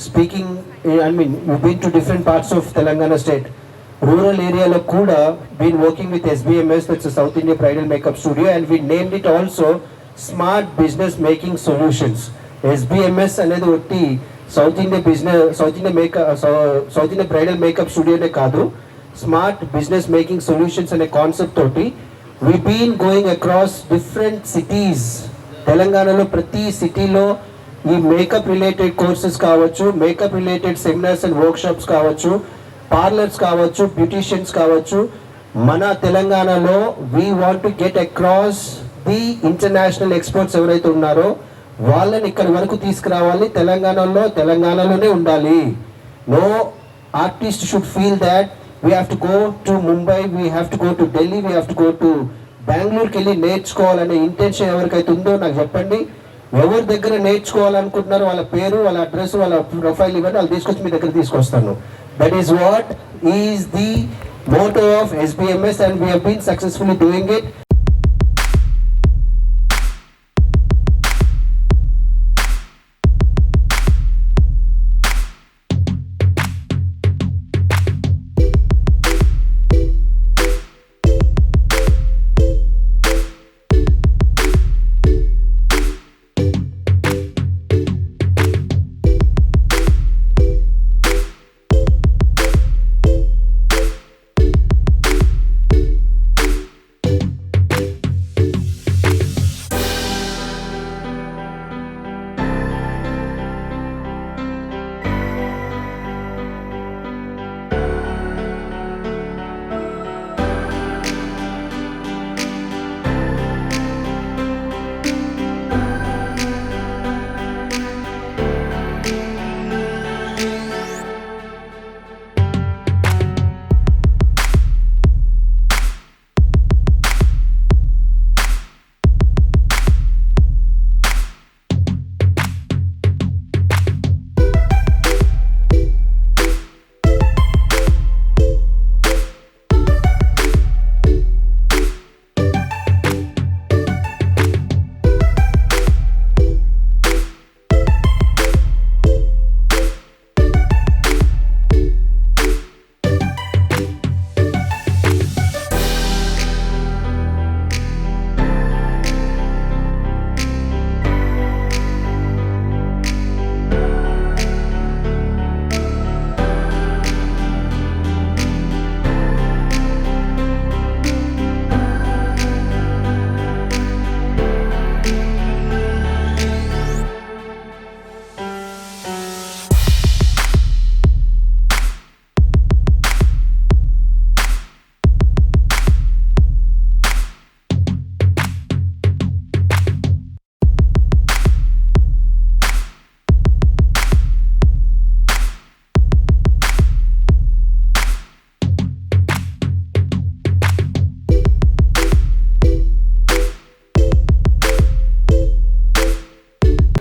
speaking, I mean, you've been to different parts of Telangana state. Rural area lo kuda been working with SBMS, that's a South India Bridal Makeup Studio, and we named it also Smart Business Making Solutions. SBMS అనేది ఒకటి South India bridal makeup స్టూడియోనే కాదు, smart business making solutions అనే concept తోటి we been going across different cities. తెలంగాణలో ప్రతి సిటీలో ఈ మేకప్ రిలేటెడ్ కోర్సెస్ కావచ్చు, makeup related seminars and workshops కావచ్చు, పార్లర్స్ కావచ్చు, బ్యూటీషియన్స్ కావచ్చు. మన తెలంగాణలో we want to get across the international experts ఎవరైతే ఉన్నారో వాళ్ళని ఇక్కడి వరకు తీసుకురావాలి. తెలంగాణలోనే ఉండాలి. No artist should feel that we have to go to Mumbai, we have to go to Delhi, we have to go to బెంగళూరుకి వెళ్ళి నేర్చుకోవాలనే ఇంటెన్షన్ ఎవరికైతే ఉందో నాకు చెప్పండి. ఎవరి దగ్గర నేర్చుకోవాలనుకుంటున్నారో వాళ్ళ పేరు, వాళ్ళ అడ్రస్, వాళ్ళ ప్రొఫైల్ ఇవ్వండి, వాళ్ళు తీసుకొచ్చి మీ దగ్గర తీసుకొస్తాను. That is what is the motto of SBMS and we have been successfully doing it.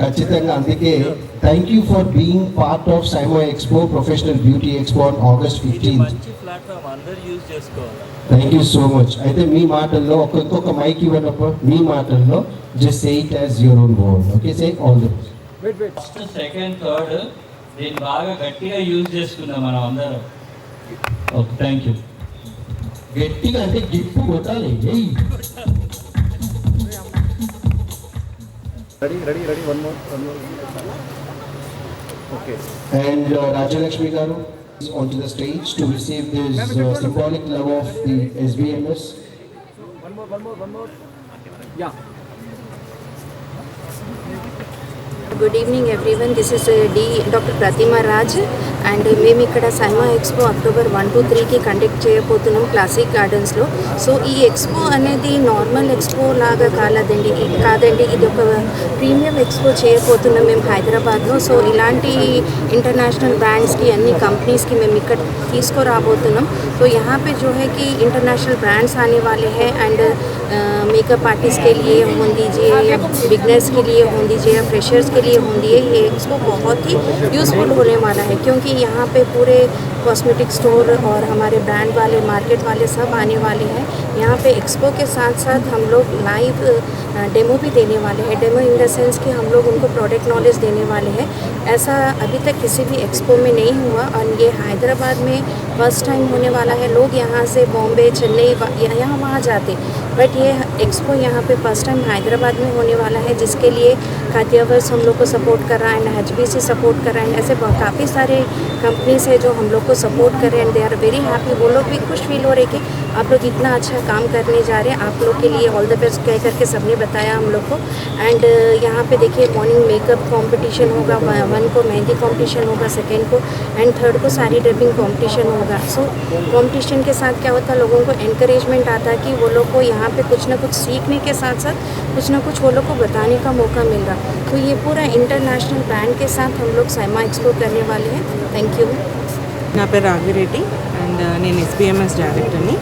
ఖచ్చితంగా అందుకే thank you for being part of సైమో expo, professional beauty expo on August 15th. Thank you so much. అయితే మీ మాటల్లో ఒక్కొక్క mic ఇవ్వనప్పుడు మీ మాటల్లో just say it as your own word. Okay, say all the best. First, second, third దీన్ని బాగా గట్టిగా యూజ్ చేసుకుందాం మనం అందరం. Okay, thank you. గట్టిగా అంటే గిఫ్ట్ కొట్టాలి. Ready. One more. Okay. And Rajalakshmi Garu is onto the stage to receive this symbolic love of the SBMS. One more. Yeah. Good evening everyone, this is Dr. Pratima Raj and మేము ఇక్కడ SIIMA expo October 1 to 3కి conduct చేయబోతున్నాం classic గార్డెన్స్లో. So ఈ expo అనేది normal expo లాగా కాదండి, ఇది ఒక ప్రీమియం ఎక్స్పో చేయబోతున్నాం మేము హైదరాబాద్లో. సో ఇలాంటి ఇంటర్నేషనల్ బ్రాండ్స్కి, అన్ని कंपनीज़ మేము ఇక్కడ తీసుకురాబోతున్నాం. तो यहाँ पे जो है कि इंटरनेशनल ब्रांड्स आने वाले हैं एंड मेकअप आर्टिस्ट के लिए हों दीजिए या बिगनर्स के लिए हों दीजिए या फ्रेशर्स के लिए हों दीजिए, ये एक्सपो बहुत ही यूज़फुल होने वाला है क्योंकि यहाँ पे पूरे कॉस्मेटिक स्टोर और हमारे ब्रांड वाले, मार्केट वाले सब आने वाले हैं। यहाँ पे एक्सपो के साथ साथ हम लोग लाइव डेमो भी देने वाले हैं। डेमो इन द सेंस कि हम लोग उनको प्रोडक्ट नॉलेज देने वाले हैं। ऐसा अभी तक किसी भी एक्सपो में नहीं हुआ और ये हैदराबाद में फर्स्ट टाइम होने वाला है। लोग यहाँ से बॉम्बे, चेन्नई, यहाँ वहाँ जाते, बट ये एक्सपो यहाँ पे फर्स्ट टाइम हैदराबाद में होने वाला है, जिसके लिए खादियावर्स हम लोग को सपोर्ट कर रहा है, HBC सपोर्ट कर रहा है। ऐसे काफ़ी सारे कंपनीज है जो हम लोग को सपोर्ट कर रहे हैं and they are very happy. वो लोग भी खुश फील हो रहे कि आप लोग इतना अच्छा काम करने जा रहे हैं, आप लोग के लिए ऑल द बेस्ट कह करके सबने बताया हम लोग को। एंड यहाँ पे देखिए मॉर्निंग मेकअप कंपटीशन होगा, 1 को मेहंदी कंपटीशन होगा, 2nd को एंड 3rd को साड़ी ड्रेपिंग कंपटीशन होगा। सो कंपटीशन के साथ क्या होता है, लोगों को एनकरेजमेंट आता है कि वो लोग को यहाँ पे कुछ ना कुछ सीखने के साथ साथ कुछ ना कुछ वो लोग को बताने का मौका मिल रहा। तो ये पूरा इंटरनेशनल ब्रांड के साथ हम लोग सैमा एक्सपो करने वाले हैं। Thank you. నా పేరు రాఘవిరెడ్డి అండ్ నేను SBMS డైరెక్టర్ని.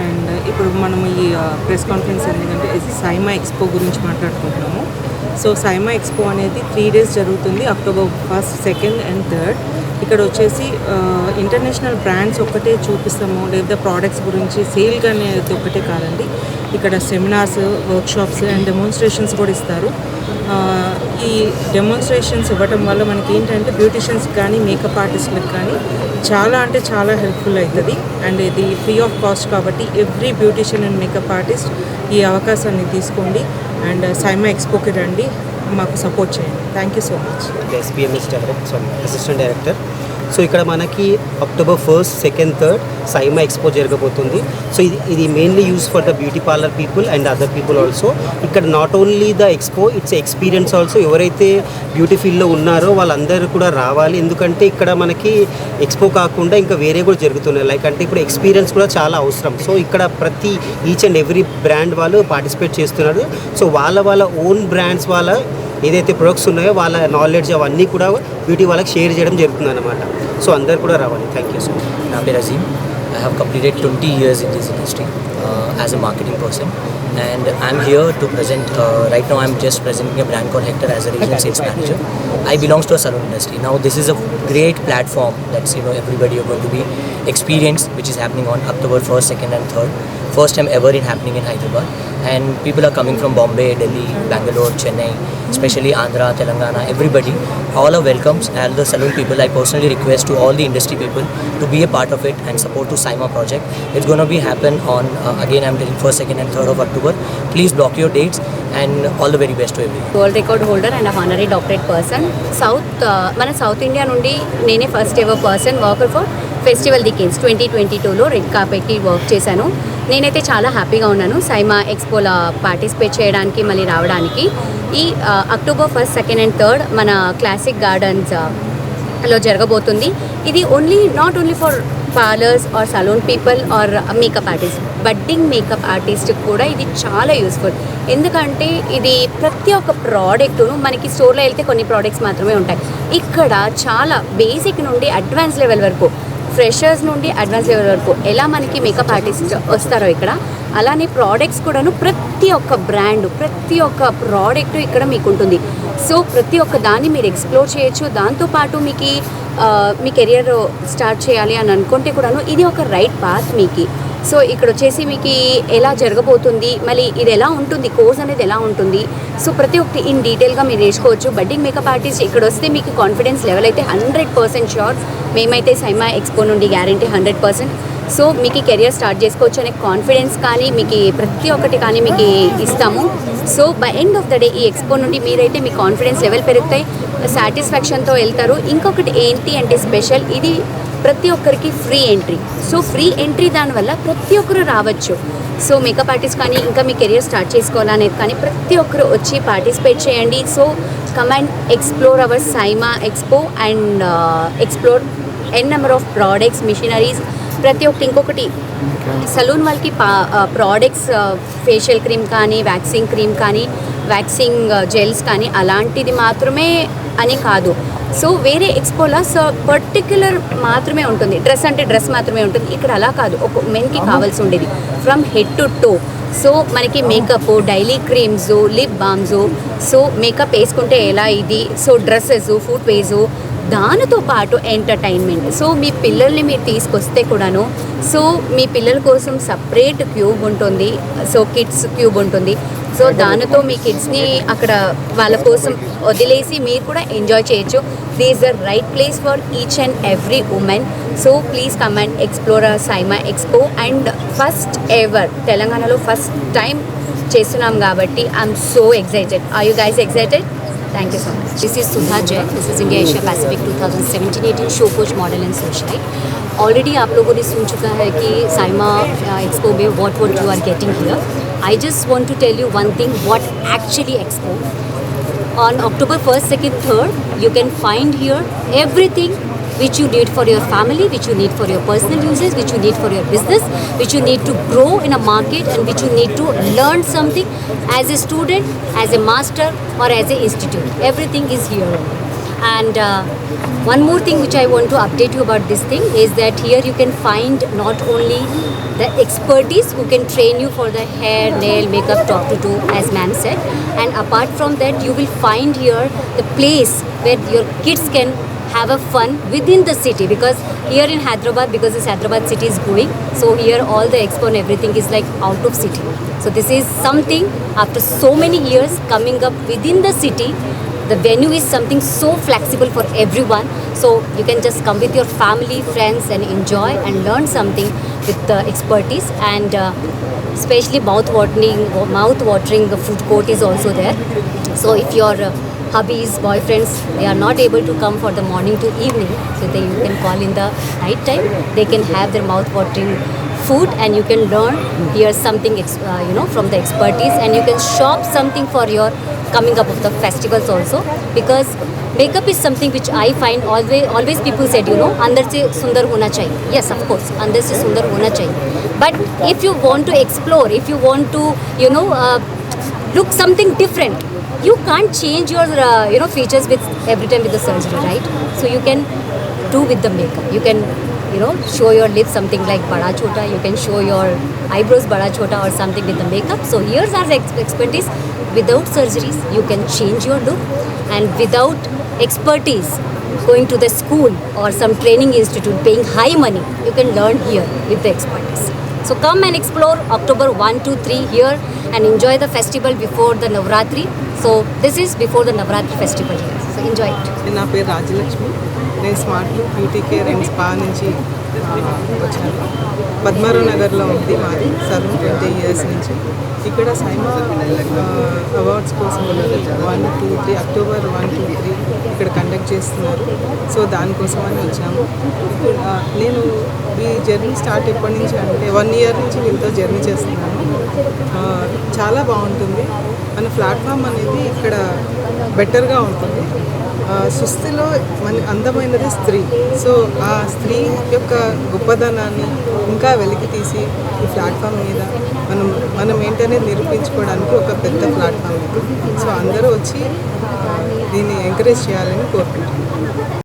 అండ్ ఇప్పుడు మనం ఈ ప్రెస్ కాన్ఫరెన్స్ ఎందుకంటే సైమా ఎక్స్పో గురించి మాట్లాడుకుంటున్నాము. సో సైమా ఎక్స్పో అనేది 3 days జరుగుతుంది, October 1st, 2nd and 3rd. ఇక్కడ వచ్చేసి ఇంటర్నేషనల్ బ్రాండ్స్ ఒక్కటే చూపిస్తాము, లేదా ప్రోడక్ట్స్ గురించి సేల్ అనేది ఒక్కటే కాదండి. ఇక్కడ సెమినార్స్, వర్క్షాప్స్ అండ్ డెమోన్స్ట్రేషన్స్ కూడా ఇస్తారు. ఈ డెమోన్స్ట్రేషన్స్ ఇవ్వటం వల్ల మనకి ఏంటంటే బ్యూటిషియన్స్కి కానీ మేకప్ ఆర్టిస్ట్లకు కానీ చాలా అంటే చాలా హెల్ప్ఫుల్ అవుతుంది. అండ్ ఇది ఫ్రీ ఆఫ్ కాస్ట్ కాబట్టి every beautician and makeup artist ఈ అవకాశాన్ని తీసుకోండి అండ్ సైమా ఎక్స్పోకి రండి, మాకు సపోర్ట్ చేయండి. Thank you so much. SBMS assistant director. So ఇక్కడ మనకి October 1st, 2nd, 3rd సైమా ఎక్స్పో జరగబోతుంది. సో ఇది mainly use for the beauty parlour people and other people also. ఇక్కడ not only the expo, it's experience also. ఎవరైతే beauty ఫీల్డ్లో ఉన్నారో వాళ్ళందరూ కూడా రావాలి, ఎందుకంటే ఇక్కడ మనకి ఎక్స్పో కాకుండా ఇంకా వేరే కూడా జరుగుతున్నాయి. లైక్ అంటే ఇప్పుడు ఎక్స్పీరియన్స్ కూడా చాలా అవసరం. సో ఇక్కడ ప్రతి ఈచ్ అండ్ ఎవ్రీ బ్రాండ్ వాళ్ళు పార్టిసిపేట్ చేస్తున్నారు. సో వాళ్ళ ఓన్ బ్రాండ్స్ వాళ్ళ ఏదైతే ప్రొడక్ట్స్ ఉన్నాయో వాళ్ళ నాలెడ్జ్ అవన్నీ కూడా బ్యూటీ వాళ్ళకి షేర్ చేయడం జరుగుతుంది అన్నమాట. సో అందరు కూడా రావాలి. Thank you so much. నా పేరు Azeem. I have completed 20 years in this industry as a marketing person, and I'm here to present. Right now, I'm just presenting a brand called Hector as a regional sales manager. I belong to a salon industry. Now, this is a great platform that's everybody are going to be experienced, which is happening on October 1st, 2nd, and 3rd. First time ever in happening in Hyderabad, and people are coming from Bombay, Delhi, Bangalore, Chennai, especially Andhra, Telangana. Everybody, all are welcomes. All the salon people, I personally request to all the industry people to be a part of it and support to Saima project. It's going to be happen on again I'm telling 1st, 2nd and 3rd of October. Please block your dates and all the very best to everyone. World record holder and honorary doctorate person. మన south India నుండి నేనే first ever person worker for festival the kings 2022లో red కార్పెట్కి work చేశాను. నేనైతే చాలా హ్యాపీగా ఉన్నాను సైమా ఎక్స్పోలో పార్టిసిపేట్ చేయడానికి, మళ్ళీ రావడానికి. ఈ October 1st, 2nd and 3rd మన క్లాసిక్ గార్డెన్స్లో జరగబోతుంది. ఇది not only for parlours or salon people or makeup artist, budding makeup artist కూడా ఇది చాలా యూస్ఫుల్. ఎందుకంటే ఇది ప్రతి ఒక్క ప్రోడక్ట్ను మనకి స్టోర్లో వెళ్తే కొన్ని ప్రోడక్ట్స్ మాత్రమే ఉంటాయి. ఇక్కడ చాలా బేసిక్ నుండి అడ్వాన్స్ లెవెల్ వరకు, ఫ్రెషర్స్ నుండి అడ్వాన్స్ లెవెల్ వరకు ఎలా మనకి మేకప్ ఆర్టిస్ట్ వస్తారో ఇక్కడ, అలానే ప్రోడక్ట్స్ కూడాను ప్రతి ఒక్క బ్రాండ్, ప్రతి ఒక్క ప్రోడక్ట్ ఇక్కడ మీకు ఉంటుంది. సో ప్రతి ఒక్క దాన్ని మీరు ఎక్స్ప్లోర్ చేయొచ్చు. దాంతోపాటు మీకు మీ కెరియర్ స్టార్ట్ చేయాలి అని అనుకుంటే కూడాను ఇది ఒక రైట్ పాత్ మీకు. సో ఇక్కడ వచ్చేసి మీకు ఎలా జరగబోతుంది, మళ్ళీ ఇది ఎలా ఉంటుంది, కోర్స్ అనేది ఎలా ఉంటుంది, సో ప్రతి ఒక్కటి ఇన్ డీటెయిల్గా మీరు నేర్చుకోవచ్చు. బడ్డింగ్ మేకప్ ఆర్టిస్ట్ ఇక్కడ వస్తే మీకు కాన్ఫిడెన్స్ లెవెల్ అయితే 100% షూర్. మేమైతే సైమా ఎక్స్పో నుండి గ్యారంటీ 100%. సో మీకు కెరియర్ స్టార్ట్ చేసుకోవచ్చు అనే కాన్ఫిడెన్స్ కానీ మీకు ప్రతి ఒక్కటి కానీ మీకు ఇస్తాము. So by end of the day ఈ ఎక్స్పో నుండి మీరైతే మీ కాన్ఫిడెన్స్ లెవెల్ పెరుగుతాయి, సాటిస్ఫాక్షన్తో వెళ్తారు. ఇంకొకటి ఏంటి అంటే స్పెషల్, ఇది ప్రతి ఒక్కరికి free entry. So free entry దానివల్ల ప్రతి ఒక్కరు రావచ్చు. సో మేకప్ ఆర్టిస్ట్ కానీ ఇంకా మీ కెరియర్ స్టార్ట్ చేసుకోవాలనేది కానీ ప్రతి ఒక్కరు వచ్చి పార్టిసిపేట్ చేయండి. So come and explore our Saima expo and explore n number of products, machineries, ప్రతి ఒక్కటి. ఇంకొకటి సలూన్ వాళ్ళకి ప్రోడక్ట్స్, ఫేషియల్ క్రీమ్ కానీ, వ్యాక్సింగ్ క్రీమ్ కానీ, వ్యాక్సింగ్ జెల్స్ కానీ అలాంటిది మాత్రమే అని కాదు. సో వేరే ఎక్స్పోలో పర్టిక్యులర్ మాత్రమే ఉంటుంది, డ్రెస్ అంటే డ్రెస్ మాత్రమే ఉంటుంది. ఇక్కడ అలా కాదు, ఒక మెన్కి కావాల్సి ఉండేది from head to toe. So మనకి makeup, daily creams, lip balms, so makeup వేసుకుంటే ఎలా ఇది, సో డ్రెస్సెస్, ఫుట్ వేసు, దానితో పాటు ఎంటర్టైన్మెంట్. సో మీ పిల్లల్ని మీరు తీసుకొస్తే కూడాను, సో మీ పిల్లల కోసం సపరేట్ క్యూబ్ ఉంటుంది, సో కిడ్స్ క్యూబ్ ఉంటుంది. సో దానితో మీ కిడ్స్ని అక్కడ వాళ్ళ కోసం వదిలేసి మీరు కూడా ఎంజాయ్ చేయొచ్చు. This the right place for each and every women. So please come and explore Saima expo. And first ever తెలంగాణలో ఫస్ట్ టైం చేస్తున్నాం కాబట్టి I'm so excited. Are you guys excited? Thank you so much. This is Sudha Jain. This is India Asia Pacific 2017-18 show coach model and socialite. Already आप लोगों ने सुन चुका है कि Saima expo में what you are getting here. I just want to tell you one thing, what actually expo. On October 1st, 2nd, 3rd, you can find here everything which you need for your family, which you need for your personal uses, which you need for your business, which you need to grow in a market, and which you need to learn something as a student, as a master, or as a institute. Everything is here. And one more thing which I want to update you about this thing is that here you can find not only the expertise who can train you for the hair, nail, makeup, top to toe, as ma'am said, and apart from that you will find here the place where your kids can have a fun within the city, because here in Hyderabad, because this Hyderabad city is growing, so here all the expo and everything is like out of city. So this is something after so many years coming up within the city. The venue is something so flexible for everyone, so you can just come with your family, friends, and enjoy and learn something with the expertise. And especially mouth-watering food court is also there. So if your hubbies, boyfriends, they are not able to come for the morning to evening, so you can call in the night time. They can have their mouth-watering food, and you can learn here something from the expertise, and you can shop something for your coming up of the festivals also. Because makeup is something which I find always people said, अंदर से सुंदर होना चाहिए. Yes, of course, अंदर से सुंदर होना चाहिए. But if you want to explore, if you want to look something different, you can't change your features with every time with the surgery, right? So you can do with the makeup. You can show your lips something like bada chota. You can show your eyebrows bada chota or something with the makeup. So here's our expertise. Without surgeries, you can change your look, and without expertise, going to the school or some training institute, paying high money, you can learn here with the expertise. So come and explore October 1, 2, 3 here and enjoy the festival before the Navratri. So this is before the Navratri festival here. So enjoy it. నా పేరు రాజలక్ష్మి. నేను smart look beauty care and spa నుంచి వచ్చాను. పద్మారావు నగర్లో ఉంది మాది saloon 20 years నుంచి. ఇక్కడ సైమా అవార్డ్స్ కోసం 1, 2, 3 అక్టోబర్ 1, 2, 3 ఇక్కడ కండక్ట్ చేస్తున్నారు. సో దానికోసం అని వచ్చాము. నేను ఈ జర్నీ స్టార్ట్ ఎప్పటి నుంచి అంటే 1 year నుంచి వీళ్ళతో జర్నీ చేస్తున్నాను. చాలా బాగుంటుంది. మన ప్లాట్ఫామ్ అనేది ఇక్కడ బెటర్గా ఉంటుంది. సృష్టిలో మన అందమైనది స్త్రీ. సో ఆ స్త్రీ యొక్క గొప్పదనాన్ని ఇంకా వెలికి తీసి ఈ ప్లాట్ఫామ్ మీద మనం ఏంటనేది నిరూపించుకోవడానికి ఒక పెద్ద ప్లాట్ఫామ్ ఇది. సో అందరూ వచ్చి దీన్ని ఎంకరేజ్ చేయాలని కోరుకుంటున్నాను.